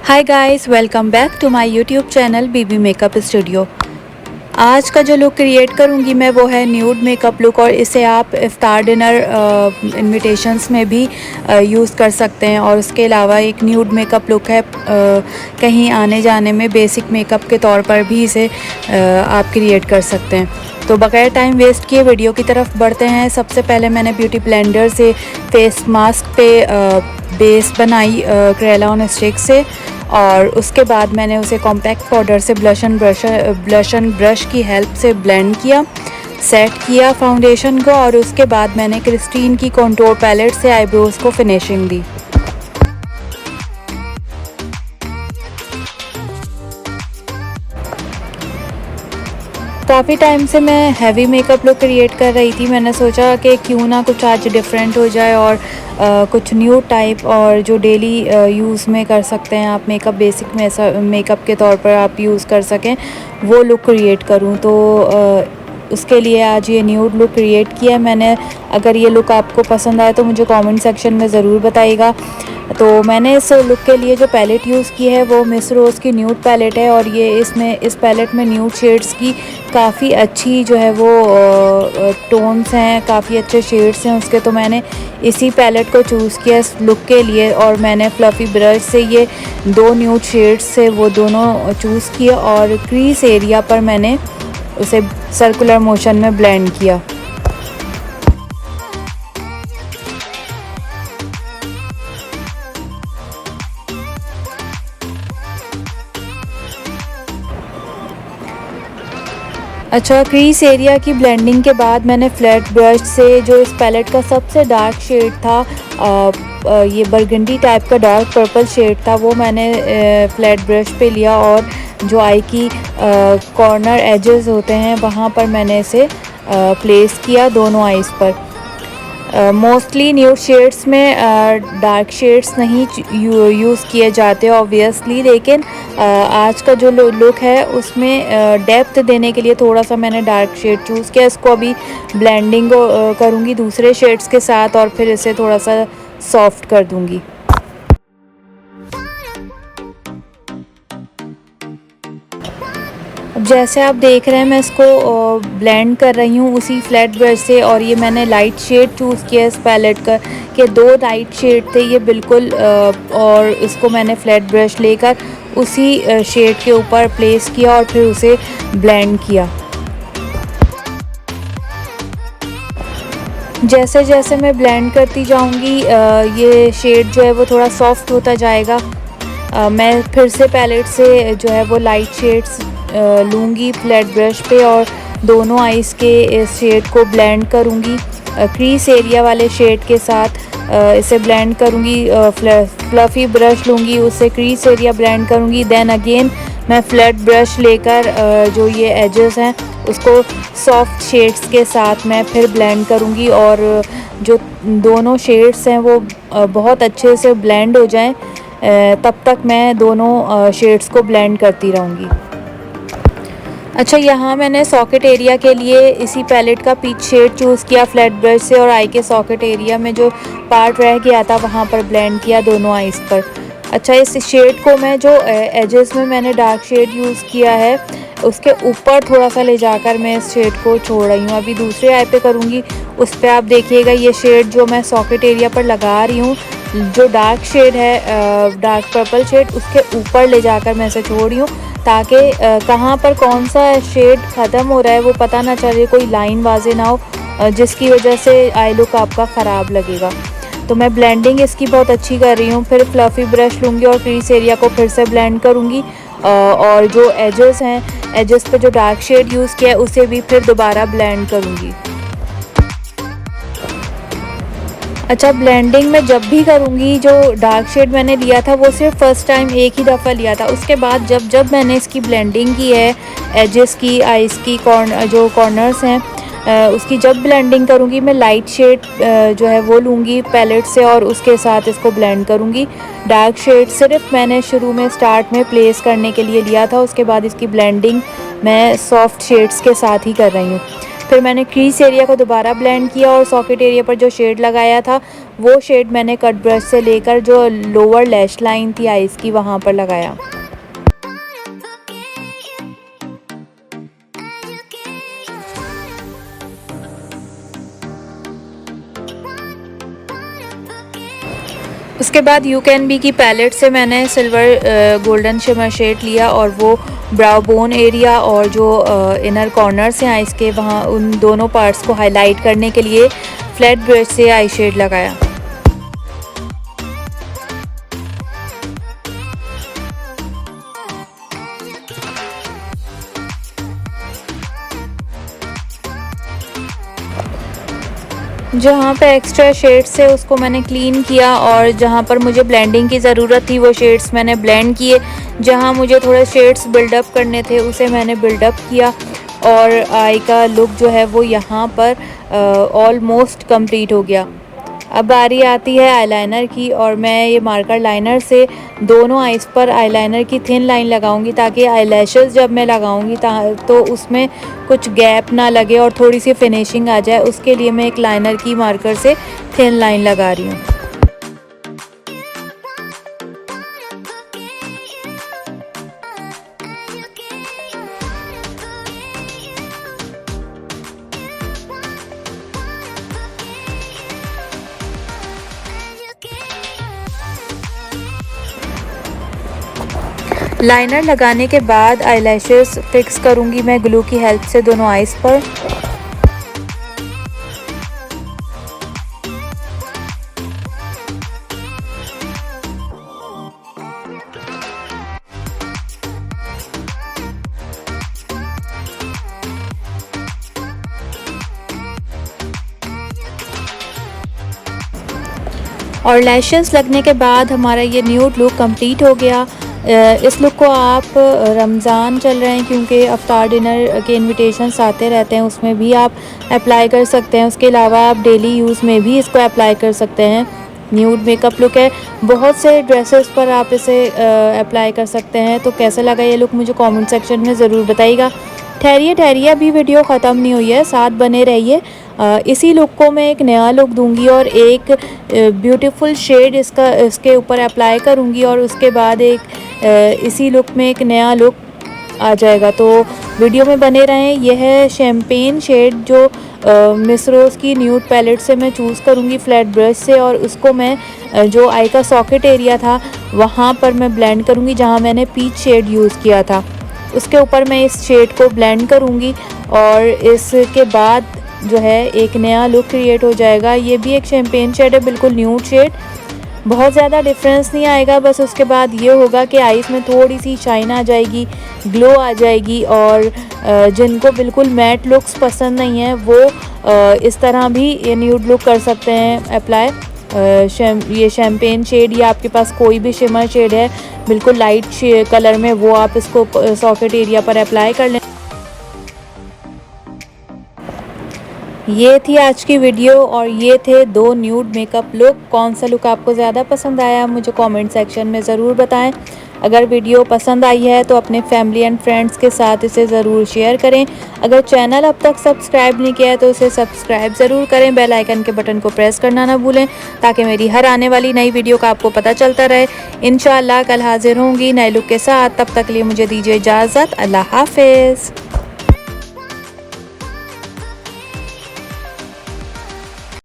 Hi guys, welcome back to my YouTube channel BB makeup studio. आज का जो look create करूंगी मैं वो है न्यूड मेकअप लुक, और इसे आप इफ्तार डिनर इनविटेशंस में भी यूज़ कर सकते हैं। और उसके अलावा एक न्यूड मेकअप लुक है, कहीं आने जाने में बेसिक मेकअप के तौर पर भी इसे आप क्रिएट कर सकते हैं। तो बगैर टाइम वेस्ट किए वीडियो की तरफ बढ़ते हैं। सबसे पहले मैंने ब्यूटी ब्लेंडर से फेस मास्क पे बेस बनाई क्रेला ऑन स्टिक से, और उसके बाद मैंने उसे कॉम्पैक्ट पाउडर से ब्लशन ब्रश की हेल्प से ब्लेंड किया, सेट किया फाउंडेशन को, और उसके बाद मैंने क्रिस्टीन की कंटूर पैलेट से आईब्रोज़ को फिनिशिंग दी। काफ़ी टाइम से मैं हैवी मेकअप लुक क्रिएट कर रही थी। मैंने सोचा कि क्यों ना कुछ आज डिफरेंट हो जाए और कुछ न्यू टाइप, और जो डेली यूज़ में कर सकते हैं आप मेकअप, बेसिक में ऐसा मेकअप के तौर पर आप यूज़ कर सकें, वो लुक क्रिएट करूं। तो उसके लिए आज ये न्यूड लुक क्रिएट किया मैंने। अगर ये लुक आपको पसंद आए तो मुझे कमेंट सेक्शन में ज़रूर बताइएगा। तो मैंने इस लुक के लिए जो पैलेट यूज़ की है वो मिस रोज़ की न्यूड पैलेट है, और ये इस पैलेट में न्यूड शेड्स की काफ़ी अच्छी जो है वो टोन्स हैं, काफ़ी अच्छे शेड्स हैं उसके। तो मैंने इसी पैलेट को चूज़ किया इस लुक के लिए, और मैंने फ्लफ़ी ब्रश से ये दो न्यूड शेड्स से वो दोनों चूज़ किए, और क्रीज एरिया पर मैंने उसे सर्कुलर मोशन में ब्लेंड किया। अच्छा, क्रीज एरिया की ब्लेंडिंग के बाद मैंने फ्लैट ब्रश से जो इस पैलेट का सबसे डार्क शेड था, ये बरगंडी टाइप का डार्क पर्पल शेड था, वो मैंने फ्लैट ब्रश पे लिया, और जो आई की कॉर्नर एजेस होते हैं वहाँ पर मैंने इसे प्लेस किया दोनों आईज़ पर। मोस्टली न्यूड शेड्स में डार्क शेड्स नहीं यूज़ किए जाते ऑब्वियसली, लेकिन आज का जो लुक है उसमें डेप्थ देने के लिए थोड़ा सा मैंने डार्क शेड चूज़ किया। इसको अभी ब्लेंडिंग करूँगी दूसरे शेड्स के साथ, और फिर इसे थोड़ा सा सॉफ्ट कर दूँगी। अब जैसे आप देख रहे हैं मैं इसको ब्लेंड कर रही हूँ उसी फ्लैट ब्रश से, और ये मैंने लाइट शेड चूज़ किया इस पैलेट का, कि दो लाइट शेड थे ये बिल्कुल, और इसको मैंने फ्लैट ब्रश लेकर उसी शेड के ऊपर प्लेस किया और फिर उसे ब्लेंड किया। जैसे जैसे मैं ब्लेंड करती जाऊँगी ये शेड जो है वो थोड़ा सॉफ्ट होता जाएगा। मैं फिर से पैलेट से जो है वो लाइट शेड्स लूँगी फ्लैट ब्रश पे, और दोनों आईज़ के इस शेड को ब्लेंड करूँगी क्रीज एरिया वाले शेड के साथ। इसे ब्लेंड करूँगी, फ्लफ़ी ब्रश लूँगी, उससे क्रीज एरिया ब्लेंड करूँगी। देन अगेन मैं फ्लैट ब्रश लेकर जो ये एजेस हैं उसको सॉफ्ट शेड्स के साथ मैं फिर ब्लेंड करूँगी, और जो दोनों शेड्स हैं वो बहुत अच्छे से ब्लेंड हो जाएं, तब तक मैं दोनों शेड्स को ब्लेंड करती रहूँगी। अच्छा, यहाँ मैंने सॉकेट एरिया के लिए इसी पैलेट का पीच शेड चूज़ किया फ्लैट ब्रश से, और आई के सॉकेट एरिया में जो पार्ट रह गया था वहाँ पर ब्लेंड किया दोनों आईज़ पर। अच्छा, इस शेड को मैं जो एजेस में मैंने डार्क शेड यूज़ किया है उसके ऊपर थोड़ा सा ले जाकर मैं इस शेड को छोड़ रही हूँ। अभी दूसरे आई पे करूँगी, उस पर आप देखिएगा ये शेड जो मैं सॉकेट एरिया पर लगा रही हूँ, जो डार्क शेड है डार्क पर्पल शेड, उसके ऊपर ले जाकर मैं इसे छोड़ रही हूँ, ताकि कहाँ पर कौन सा शेड ख़त्म हो रहा है वो पता ना चले, कोई लाइन वाजे ना हो जिसकी वजह से आई लुक आपका ख़राब लगेगा। तो मैं ब्लेंडिंग इसकी बहुत अच्छी कर रही हूँ। फिर फ्लफ़ी ब्रश लूँगी और क्रीज एरिया को फिर से ब्लेंड करूँगी, और जो एजेस हैं, एजेस पे जो डार्क शेड यूज़ किया है उसे भी फिर दोबारा ब्लेंड करूँगी। अच्छा, ब्लेंडिंग में जब भी करूँगी, जो डार्क शेड मैंने लिया था वो सिर्फ फर्स्ट टाइम एक ही दफ़ा लिया था। उसके बाद जब जब मैंने इसकी ब्लेंडिंग की है एजेस की, आईज़ की जो कॉर्नर्स हैं उसकी जब ब्लेंडिंग करूँगी मैं लाइट शेड जो है वो लूँगी पैलेट से, और उसके साथ इसको ब्लेंड करूँगी। डार्क शेड सिर्फ मैंने शुरू में स्टार्ट में प्लेस करने के लिए लिया था, उसके बाद इसकी ब्लेंडिंग मैं सॉफ्ट शेड्स के साथ ही कर रही हूँ। फिर मैंने क्रीज एरिया को दोबारा ब्लेंड किया और सॉकेट एरिया पर जो शेड लगाया था वो शेड मैंने कट ब्रश से लेकर जो लोअर लैश लाइन थी आईज की वहाँ पर लगाया। उसके बाद यू कैन बी की पैलेट से मैंने सिल्वर गोल्डन शिमर शेड लिया और वो ब्राउ बोन एरिया और जो इनर कॉर्नर्स हैं आईज के वहाँ उन दोनों पार्ट्स को हाईलाइट करने के लिए फ्लैट ब्रश से आई शेड लगाया। जहाँ पे एक्स्ट्रा शेड्स है उसको मैंने क्लीन किया और जहाँ पर मुझे ब्लेंडिंग की ज़रूरत थी वो शेड्स मैंने ब्लेंड किए। जहाँ मुझे थोड़े शेड्स बिल्डअप करने थे उसे मैंने बिल्डअप किया और आई का लुक जो है वो यहाँ पर ऑलमोस्ट कंप्लीट हो गया। अब बारी आती है आईलाइनर की और मैं ये मार्कर लाइनर से दोनों आईज पर आईलाइनर की थिन लाइन लगाऊंगी ताकि आईलैशेस जब मैं लगाऊंगी तो उसमें कुछ गैप ना लगे और थोड़ी सी फिनिशिंग आ जाए। उसके लिए मैं एक लाइनर की मार्कर से थिन लाइन लगा रही हूँ। लाइनर लगाने के बाद आईलैशेस फिक्स करूंगी मैं ग्लू की हेल्प से दोनों आईज पर। और लैशेस लगने के बाद हमारा ये न्यूड लुक कंप्लीट हो गया। इस लुक को आप रमज़ान चल रहे हैं क्योंकि अफ्तार डिनर के इनविटेशंस आते रहते हैं उसमें भी आप अप्लाई कर सकते हैं। उसके अलावा आप डेली यूज़ में भी इसको अप्लाई कर सकते हैं। न्यूड मेकअप लुक है, बहुत से ड्रेसेस पर आप इसे अप्लाई कर सकते हैं। तो कैसा लगा ये लुक मुझे कमेंट सेक्शन में ज़रूर बताइएगा। ठहरिए अभी वीडियो ख़त्म नहीं हुई है, साथ बने रहिए। इसी लुक को मैं एक नया लुक दूंगी और एक ब्यूटीफुल शेड इसके ऊपर अप्लाई करूंगी और उसके बाद एक इसी लुक में एक नया लुक आ जाएगा। तो वीडियो में बने रहें। यह है शैम्पेन शेड जो मिस रोज़ की न्यूड पैलेट से मैं चूज़ करूंगी फ्लैट ब्रश से और उसको मैं जो आई का सॉकेट एरिया था वहाँ पर मैं ब्लेंड करूँगी जहाँ मैंने पीच शेड यूज़ किया था। उसके ऊपर मैं इस शेड को ब्लेंड करूँगी और इसके बाद जो है एक नया लुक क्रिएट हो जाएगा। ये भी एक शैम्पेन शेड है, बिल्कुल न्यूड शेड, बहुत ज़्यादा डिफरेंस नहीं आएगा। बस उसके बाद ये होगा कि आईज में थोड़ी सी शाइन आ जाएगी, ग्लो आ जाएगी और जिनको बिल्कुल मैट लुक्स पसंद नहीं है वो इस तरह भी ये न्यूड लुक कर सकते हैं अप्लाई। ये शैम्पेन शेड या आपके पास कोई भी शिमर शेड है बिल्कुल लाइट कलर में, वो आप इसको सॉकेट एरिया पर अप्लाई कर लें। ये थी आज की वीडियो और ये थे दो न्यूड मेकअप लुक। कौन सा लुक आपको ज़्यादा पसंद आया मुझे कमेंट सेक्शन में ज़रूर बताएं। अगर वीडियो पसंद आई है तो अपने फैमिली एंड फ्रेंड्स के साथ इसे ज़रूर शेयर करें। अगर चैनल अब तक सब्सक्राइब नहीं किया है तो इसे सब्सक्राइब ज़रूर करें। बेल आइकन के बटन को प्रेस करना ना भूलें ताकि मेरी हर आने वाली नई वीडियो का आपको पता चलता रहे। इंशाअल्लाह कल हाजिर होंगी नए लुक के साथ। तब तक लिए मुझे दीजिए इजाज़त। अल्लाह हाफिज़।